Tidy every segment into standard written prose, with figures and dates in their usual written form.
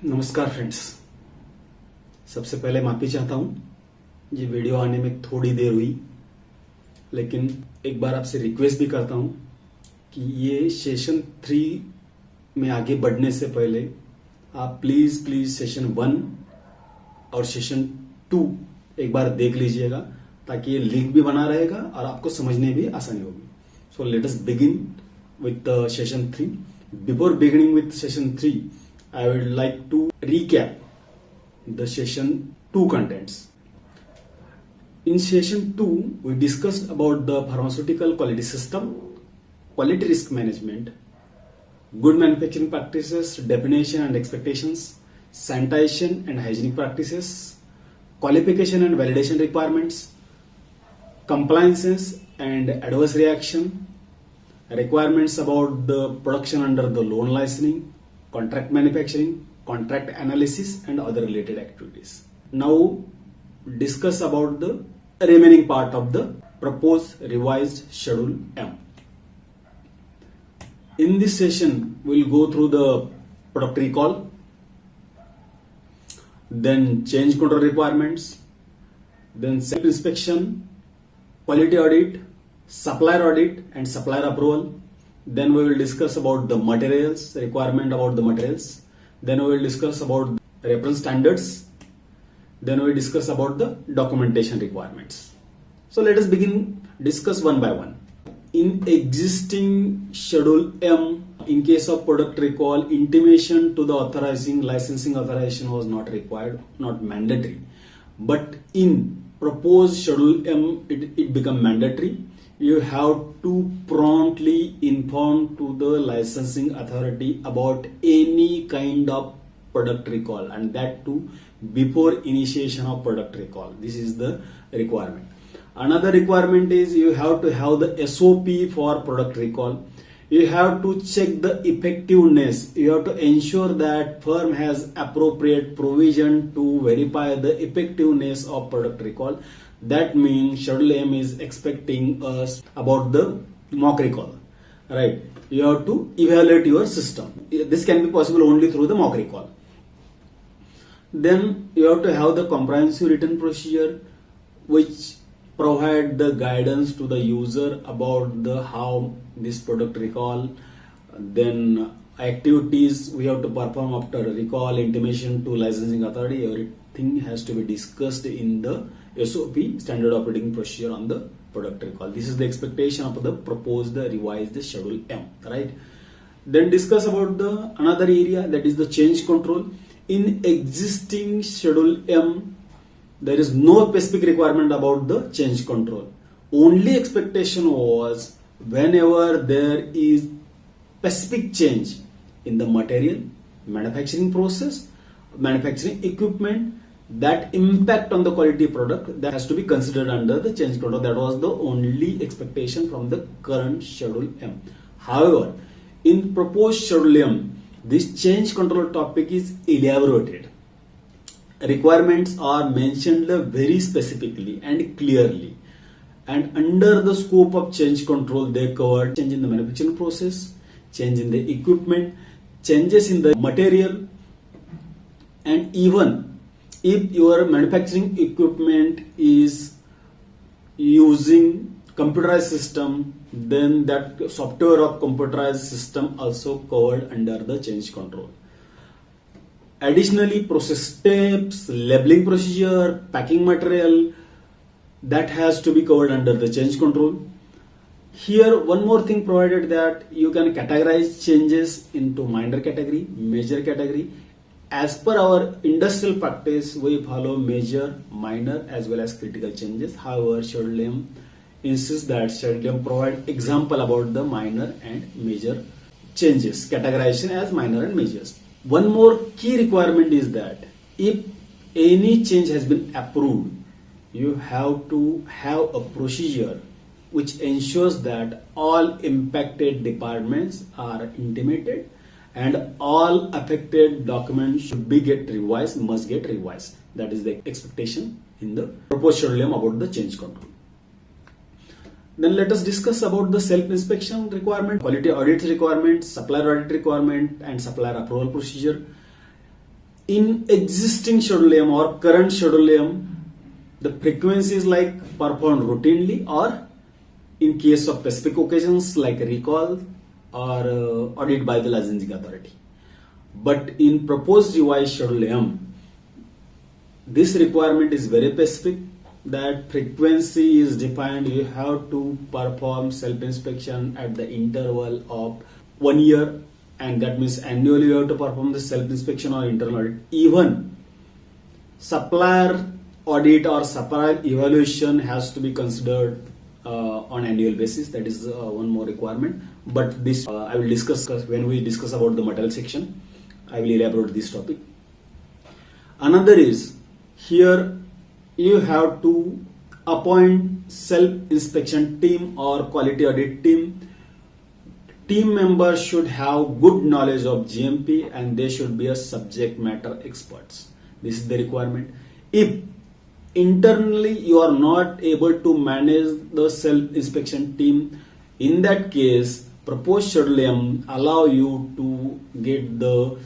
नमस्कार फ्रेंड्स। सबसे पहले माफी चाहता हूं, ये वीडियो आने में थोड़ी देर हुई, लेकिन एक बार आपसे रिक्वेस्ट भी करता हूं कि ये सेशन 3 में आगे बढ़ने से पहले आप प्लीज सेशन 1 और सेशन 2 एक बार देख लीजिएगा, ताकि ये लिंक भी बना रहेगा और आपको समझने भी आसानी होगी। So let us begin with session 3। Before beginning with session 3, I would like to recap the session 2 contents. In session 2, we discussed about the pharmaceutical quality system, quality risk management, good manufacturing practices, definition and expectations, sanitation and hygienic practices, qualification and validation requirements, compliances and adverse reaction, requirements about the production under the loan licensing, contract manufacturing, contract analysis and other related activities. Now discuss about the remaining part of the proposed revised Schedule M. In this session, we'll go through the product recall, then change control requirements, then self-inspection, quality audit, supplier audit and supplier approval. Then we will discuss about the materials, requirement about the materials. Then we will discuss about reference standards. Then we will discuss about the documentation requirements. So let us begin discuss one by one. In existing Schedule M, in case of product recall, intimation to the licensing authorization was not required, not mandatory. But in proposed Schedule M, it become mandatory. You have to promptly inform to the licensing authority about any kind of product recall, and that too before initiation of product recall. This is the requirement. Another requirement is you have to have the SOP for product recall. You have to check the effectiveness. You have to ensure that firm has appropriate provision to verify the effectiveness of product recall. That means Schedule M is expecting us about the mock recall, right? You have to evaluate your system. This can be possible only through the mock recall. Then you have to have the comprehensive written procedure which provide the guidance to the user about the how this product recall, then activities we have to perform after recall, intimation to licensing authority. Everything has to be discussed in the SOP, standard operating procedure on the product recall. This is the expectation of the proposed revised Schedule M, right? Then discuss about the another area, that is the change control. In existing Schedule M, there is no specific requirement about the change control. Only expectation was whenever there is specific change in the material, manufacturing process, manufacturing equipment, that impact on the quality product, that has to be considered under the change control. That was the only expectation from the current Schedule M. However, in proposed Schedule M, this change control topic is elaborated. Requirements are mentioned very specifically and clearly, and under the scope of change control they covered change in the manufacturing process, change in the equipment, changes in the material, and even if your manufacturing equipment is using computerized system, then that software of computerized system also covered under the change control. Additionally, process steps, labeling procedure, packing material, that has to be covered under the change control. Here one more thing provided, that you can categorize changes into minor category, major category. As per our industrial practice, we follow major, minor as well as critical changes. However, Schedule M insists that Schedule M provide example about the minor and major changes, categorization as minor and majors. One more key requirement is that if any change has been approved, you have to have a procedure which ensures that all impacted departments are intimated and all affected documents should be must get revised. That is the expectation in the proposed Schedule M about the change control. Then let us discuss about the self-inspection requirement, quality audit requirement, supplier audit requirement and supplier approval procedure. in existing Schedule M or current Schedule M, the frequency is like performed routinely, or in case of specific occasions like recall or audit by the licensing authority. But in proposed revised Schedule M, this requirement is very specific, that frequency is defined. You have to perform self-inspection at the interval of 1 year, and that means annually you have to perform the self-inspection or internal audit. Even supplier audit or supplier evaluation has to be considered on annual basis. That is one more requirement. But this I will discuss when we discuss about the material section. I will elaborate this topic. Another is, here you have to appoint self-inspection team or quality audit team. Team members should have good knowledge of GMP and they should be a subject matter experts. This is the requirement. If internally you are not able to manage the self-inspection team, in that case, proposed Schedule M allow you to get the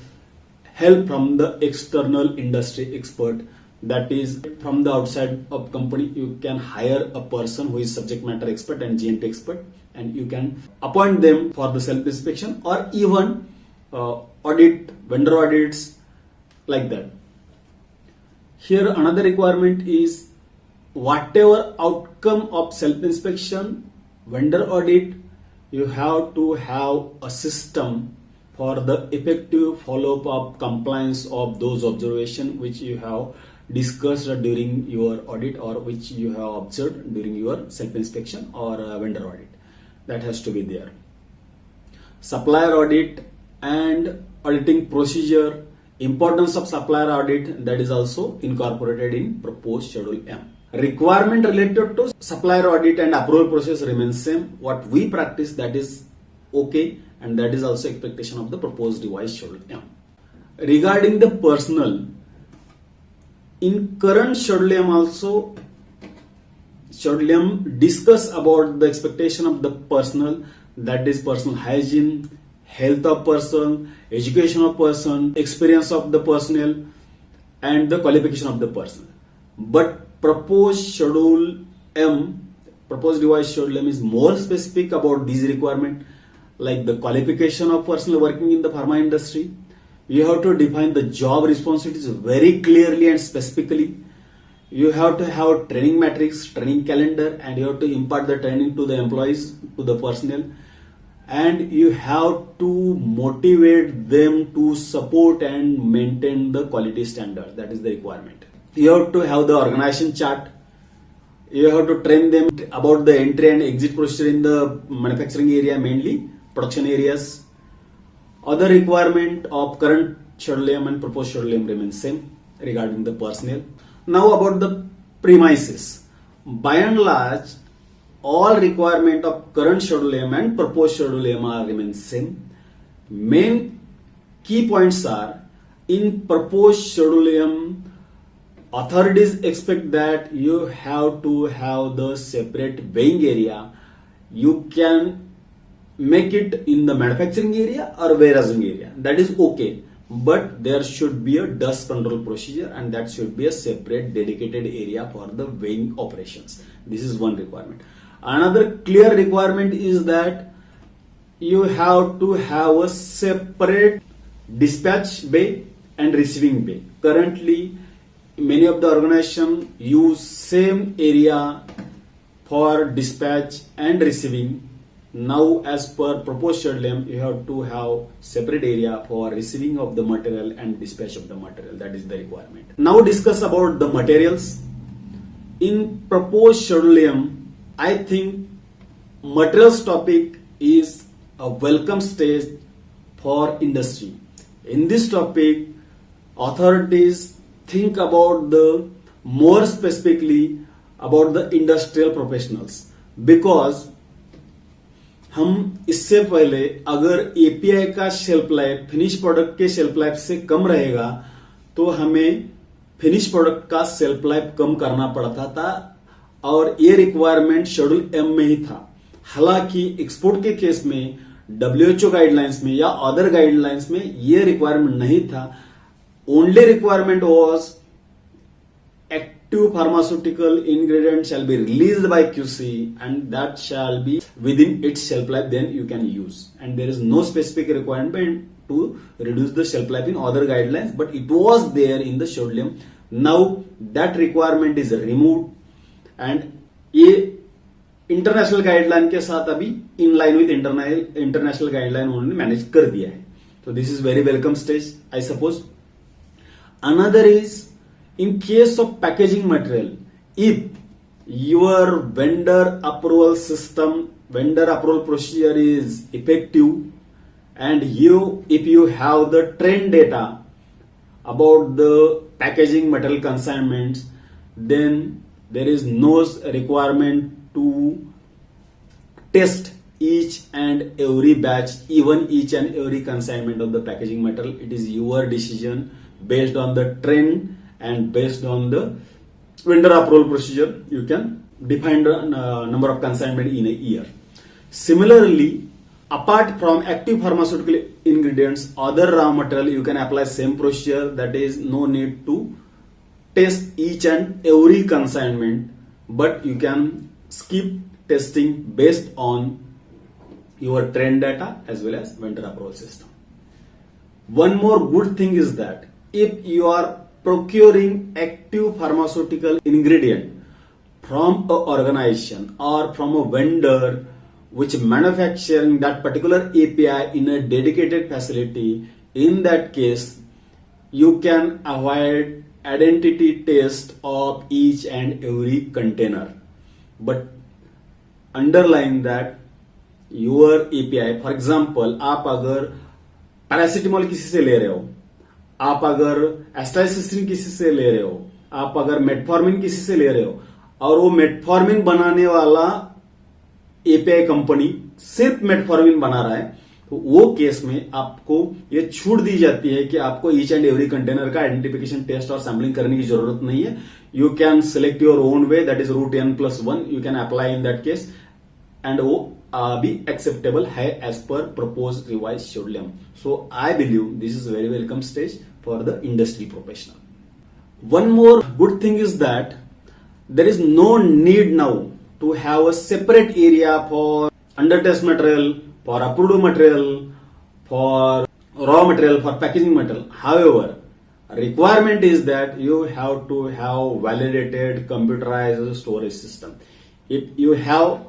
help from the external industry expert. That is, from the outside of company, you can hire a person who is subject matter expert and GMP expert, and you can appoint them for the self-inspection or even audit, vendor audits, like that. Here another requirement is, whatever outcome of self-inspection, vendor audit, you have to have a system for the effective follow-up of compliance of those observations which you have discussed during your audit or which you have observed during your self-inspection or vendor audit. That has to be there. Supplier audit and auditing procedure, importance of supplier audit, that is also incorporated in proposed Schedule M. Requirement related to supplier audit and approval process remains same. What we practice, that is okay, and that is also expectation of the proposed revised Schedule M. Regarding the personnel, in current Schedule M also, Schedule M discuss about the expectation of the personnel, that is personal hygiene, health of person, education of person, experience of the personnel, and the qualification of the personnel. But proposed Schedule M, proposed revised Schedule M is more specific about these requirements, like the qualification of personnel working in the pharma industry. You have to define the job responsibilities very clearly and specifically. You have to have training matrix, training calendar, and you have to impart the training to the employees, to the personnel. And you have to motivate them to support and maintain the quality standard. That is the requirement. You have to have the organization chart. You have to train them about the entry and exit procedure in the manufacturing area, mainly production areas. Other requirement of current Schedule M and proposed Schedule M remains same regarding the personnel. Now about the premises. By and large, all requirement of current Schedule M and proposed Schedule M are remain same. Main key points are, in proposed Schedule M, authorities expect that you have to have the separate weighing area. You can make it in the manufacturing area or warehousing area. That is okay. But there should be a dust control procedure, and that should be a separate dedicated area for the weighing operations. This is one requirement. Another clear requirement is that you have to have a separate dispatch bay and receiving bay. Currently, many of the organizations use same area for dispatch and receiving. Now, as per proposed Schedule M, you have to have separate area for receiving of the material and dispatch of the material. That is the requirement. Now discuss about the materials. In proposed Schedule M, I think materials topic is a welcome stage for industry. In this topic, authorities think about the more specifically about the industrial professionals, because हम इससे पहले अगर API का shelf life finish product के shelf life से कम रहेगा तो हमें फिनिश प्रोडक्ट का शेल्फ लाइफ कम करना पड़ता था, और ये रिक्वायरमेंट शेड्यूल एम में ही था. हालांकि एक्सपोर्ट के केस में डब्ल्यूएचओ गाइडलाइंस में या अदर गाइडलाइंस में ये रिक्वायरमेंट नहीं था. only requirement was active pharmaceutical ingredient shall be released by QC and that shall be within its shelf life, then you can use. And there is no specific requirement to reduce the shelf life in other guidelines, but it was there in the Schedule M. Now that requirement is removed and ये international guideline के साथ अभी in line with international guideline उन्होंने manage कर दिया है. तो this is very welcome stage, I suppose. Another is in case of packaging material, if your vendor approval system, vendor approval procedure is effective and if you have the trend data about the packaging material consignments, then there is no requirement to test each and every batch, even each and every consignment of the packaging material. It is your decision based on the trend and based on the vendor approval procedure. You can define the number of consignment in a year. Similarly, apart from active pharmaceutical ingredients, other raw material, you can apply same procedure. That is, no need to test each and every consignment, but you can skip testing based on your trend data as well as vendor approval system. One more good thing is that if you are procuring active pharmaceutical ingredient from an organization or from a vendor which manufacturing that particular API in a dedicated facility, in that case you can avoid identity test of each and every container. But underline that your API, for example, आप अगर paracetamol किसी से ले रहे हो, आप अगर एस्टाइसिस्ट्रीन किसी से ले रहे हो, आप अगर मेटफॉर्मिन किसी से ले रहे हो और वो मेटफॉर्मिन बनाने वाला एपीआई कंपनी सिर्फ मेटफॉर्मिन बना रहा है, तो वो केस में आपको ये छूट दी जाती है कि आपको ईच एंड एवरी कंटेनर का आइडेंटिफिकेशन टेस्ट और सैम्पलिंग करने की जरूरत नहीं है. You can select your own way, that is root n+1. You can apply in that case and वो भी एक्सेप्टेबल है as per propose revise schedule M. So I believe this is very welcome stage for the industry professional. One more good thing is that there is no need now to have a separate area for under test material, for approved material, for raw material, for packaging material. However, requirement is that you have to have validated computerized storage system. If you have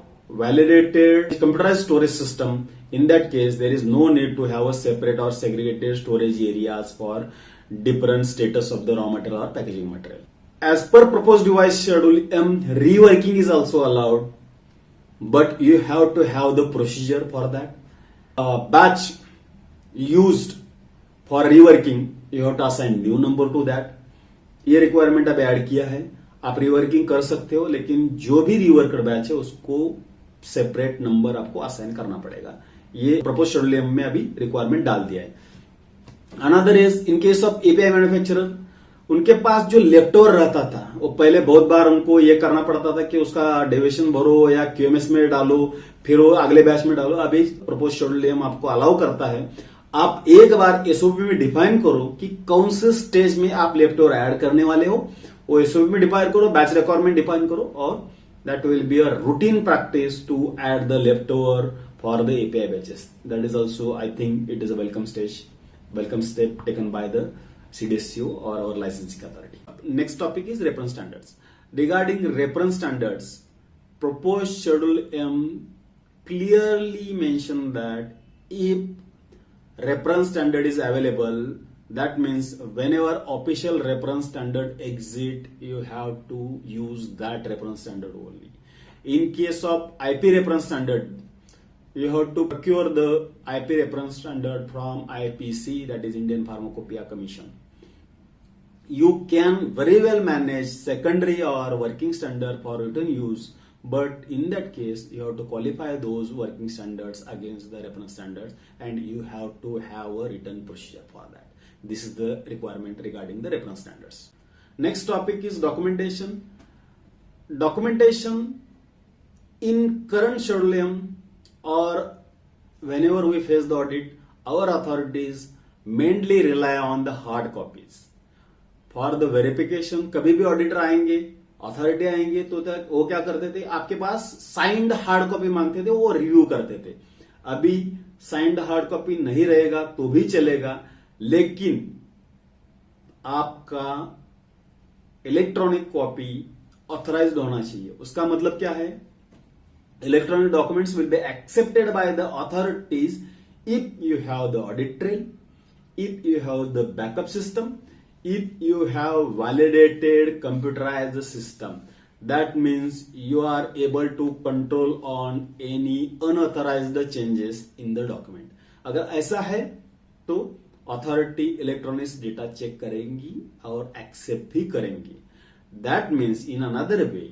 validated computerized storage system, in that case there is no need to have a separate or segregated storage areas for different status of the raw material or packaging material. As per proposed device schedule M, reworking is also allowed, but you have to have the procedure for that. Batch used for reworking, you have to assign new number to that. ये requirement अब add किया है. आप reworking कर सकते हो, लेकिन जो भी रिवर्कड बैच है उसको सेपरेट नंबर आपको असाइन करना पड़ेगा. ये प्रपोज शेड्यूल एम में अभी रिक्वायरमेंट डाल दिया है. Another is in case of API manufacturer, उनके पास जो लेफ्ट ओवर रहता था, वो पहले बहुत बार उनको ये करना पड़ता था कि उसका डेविएशन भरो या क्यूएमएस में डालो, फिर वो अगले बैच में डालो. अभी प्रपोज शेड्यूल एम आपको अलाउ करता है, आप एक बार एसओपी में डिफाइन करो कि कौन से स्टेज में आप लेफ्ट ओवर ऐड करने वाले हो. वो एसओपी में डिफाइन करो, बैच रिक्वायरमेंट डिफाइन करो, और that will be a routine practice to add the leftover for the API batches. That is also, I think, it is a welcome step taken by the CDSCO or our licensing authority. Next topic is reference standards. Regarding reference standards, proposed schedule M clearly mentioned that if reference standard is available, that means whenever official reference standard exist, you have to use that reference standard only. In case of IP reference standard, you have to procure the IP reference standard from IPC, that is Indian Pharmacopoeia Commission. You can very well manage secondary or working standard for written use, but in that case you have to qualify those working standards against the reference standards, and you have to have a written procedure for that. This is the requirement regarding the reference standards. Next topic is documentation. Documentation in current schedule M or whenever we face the audit, our authorities mainly rely on the hard copies. For the verification, कभी भी auditor आएंगे, authority आएंगे तो वो क्या करते थे, आपके पास साइंड हार्ड कॉपी मांगते थे, वो रिव्यू करते थे। अभी साइंड हार्ड कॉपी नहीं रहेगा तो भी चलेगा, लेकिन आपका इलेक्ट्रॉनिक कॉपी ऑथराइज्ड होना चाहिए। उसका मतलब क्या है, electronic documents will be accepted by the authorities if you have the audit trail, if you have the backup system, if you have validated computerized system. That means you are able to control on any unauthorized changes in the document. अगर ऐसा है तो authority electronics data check करेंगी और accept भी करेंगी। That means in another way,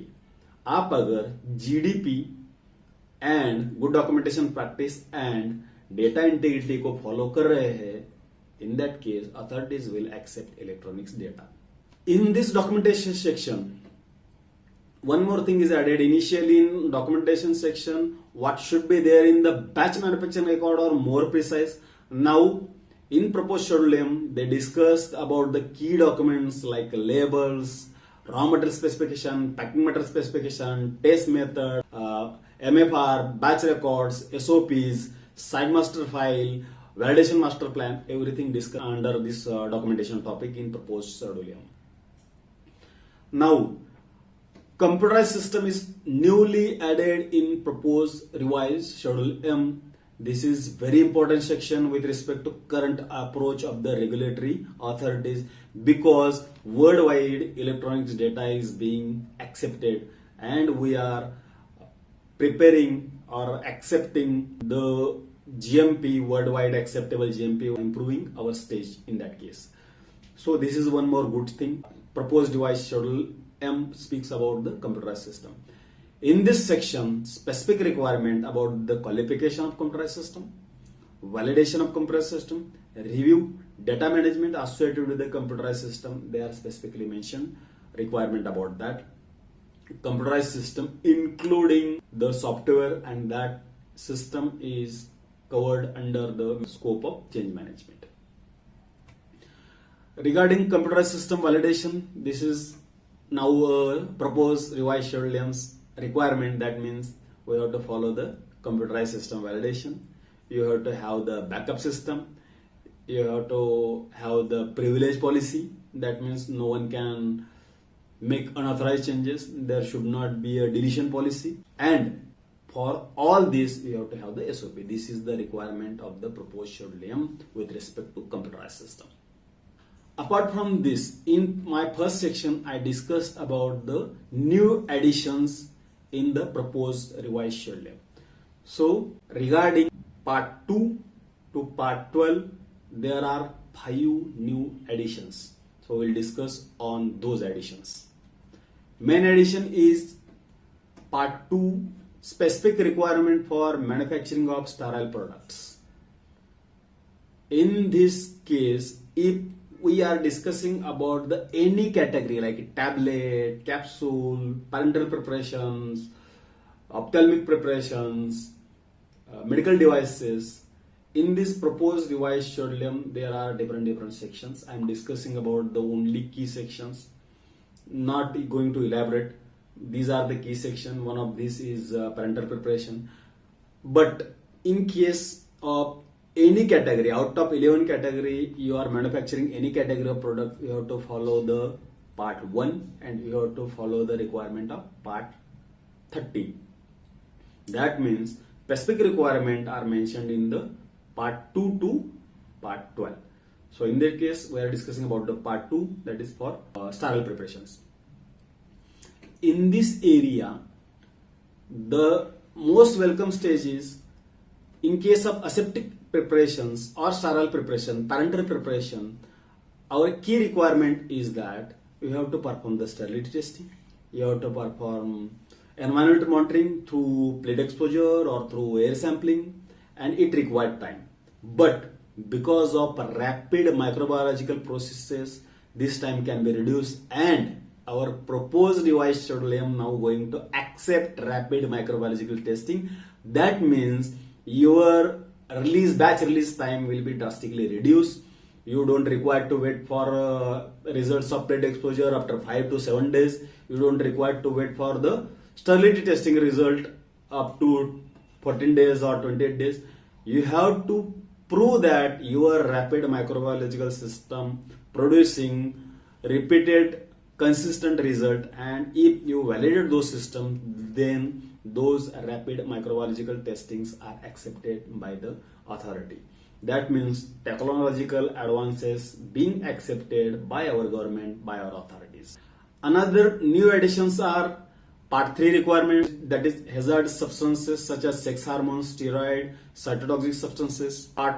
आप अगर GDP and good documentation practice and data integrity को फॉलो कर रहे हैं, in that case authorities will accept electronics data. In this documentation section, one more thing is added. Initially in documentation section, what should be there in the batch manufacturing record or more precise. Now in proposed schedule M, they discussed about the key documents like labels, raw material specification, packing material specification, test method, MFR, batch records, SOPs, site master file, validation master plan, everything discussed under this documentation topic in proposed schedule M. Now, computerized system is newly added in proposed revised schedule M. This is very important section with respect to current approach of the regulatory authorities, because worldwide electronics data is being accepted and we are preparing or accepting the GMP, worldwide acceptable GMP, improving our stage in that case. So this is one more good thing. Proposed device schedule M speaks about the computerized system. In this section, specific requirement about the qualification of computerized system, validation of computerized system, review, data management associated with the computerized system, they are specifically mentioned, requirement about that. Computerized system including the software, and that system is covered under the scope of change management. Regarding computerized system validation, this is now a proposed revised schedule M's requirement. That means we have to follow the computerized system validation. You have to have the backup system. You have to have the privilege policy. That means no one can make unauthorized changes. There should not be a deletion policy. And for all this, we have to have the SOP. This is the requirement of the proposed schedule M with respect to computerized system. Apart from this, in my first section, I discussed about the new additions in the proposed revised schedule M. So, regarding part 2 to part 12, there are 5 new additions. So, we'll discuss on those additions. Main addition is part 2, specific requirement for manufacturing of sterile products. In this case, if we are discussing about the any category like tablet, capsule, parenteral preparations, ophthalmic preparations, medical devices, in this proposed revised schedule M, there are different sections. I am discussing about the only key sections, not going to elaborate. These are the key section. One of these is parenteral preparation. But in case of any category, out of 11 category, you are manufacturing any category of product, you have to follow the part 1 and you have to follow the requirement of part 30. That means specific requirement are mentioned in the part 2 to part 12. So in that case, we are discussing about the part 2, that is for sterile preparations. In this area, the most welcome stage is in case of aseptic preparations or sterile preparation, parenteral preparation, our key requirement is that you have to perform the sterility testing, you have to perform environmental monitoring through plate exposure or through air sampling, and it required time. But because of rapid microbiological processes, this time can be reduced, and our proposed device schedule M now going to accept rapid microbiological testing. That means your batch release time will be drastically reduced. You don't require to wait for results of plate exposure after 5 to 7 days. You don't require to wait for the sterility testing result up to 14 days or 28 days. You have to prove that your rapid microbiological system producing repeated consistent result, and if you validate those systems, then those rapid microbiological testings are accepted by the authority. That means technological advances being accepted by our government, by our authorities. Another new additions are Part 3 requirements, that is hazardous substances such as sex hormones, steroid, cytotoxic substances. Part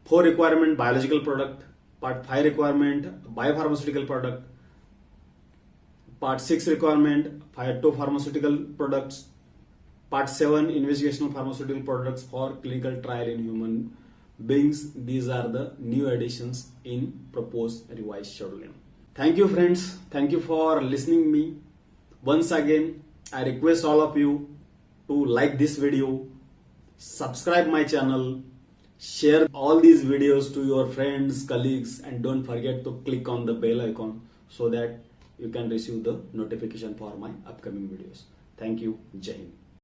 4 requirement, biological product. Part 5 requirement, biopharmaceutical product. Part 6 requirement, phytopharmaceutical products. Part 7, investigational pharmaceutical products for clinical trial in human beings. These are the new additions in proposed revised scheduling. Thank you friends. Thank you for listening me. Once again, I request all of you to like this video, subscribe my channel, share all these videos to your friends, colleagues, and don't forget to click on the bell icon so that you can receive the notification for my upcoming videos. Thank you. Jai Hind.